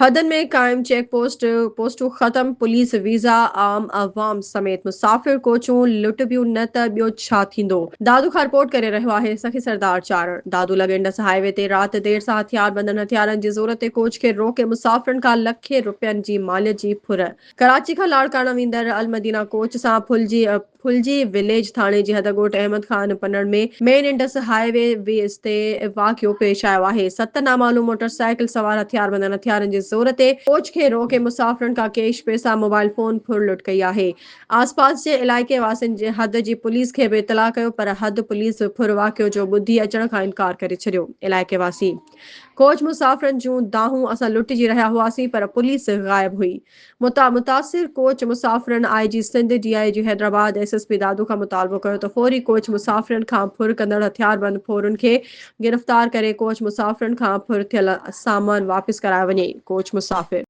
हदन में कायम चेक पोस्टूं ख़त्म पुलिस वीज़ा आम अवाम समेत मुसाफ़िर कोचूं लुटबियूं न त ॿियो छा थींदो। दादू खां रिपोर्ट करे रहियो आहे सखी सरदार चारण। दादू लगेंडस हाईवे ते राति देर सां हथियार बंदन हथियारनि जी ज़रूरत ते कोच खे रोके मुसाफ़िरनि खां लखे रुपयनि जी मालियत जी फुर। कराची खां लाड़काना वेंदड़ अलमदीना कोच सां फुलजी विलेज थाणे जी हदगोट अहमद खान पनड़ में मेन इंडस हाईवे वेस ते वाक़ियो पेश आयो आहे। 7 नामालूम मोटरसाइकिल सवार हथियार बंदन हथियारनि जी ज़रूरत ते कोच खे रोके मुसाफ़िरनि खां कैश पैसा मोबाइल फोन फुर लुट कई आहे। आसपास जे इलाइक़े वासियुनि जे हद जी पुलिस खे बि इतला कयो पर हद पुलिस फुर वाक़ियो जो ॿुधी अचण खां इनकार करे छॾियो। इलाइक़े वासी कोच मुसाफ़िरनि जूं दाहूं असां लुटिजी रहिया हुआसीं पर पुलिस गायब हुई। मुतासिर कोच मुसाफ़िरनि IG Sindh DIG Hyderabad SSP Dadu खां मुतालबो कयो त फौरी कोच मुसाफ़िरनि खां फुर कंदड़ हथियारबंद फोरनि खे गिरफ़्तार करे कोच मुसाफ़िरनि खां फुर थियल सामान वापसि करायो वञे। कोच मुसाफ़िर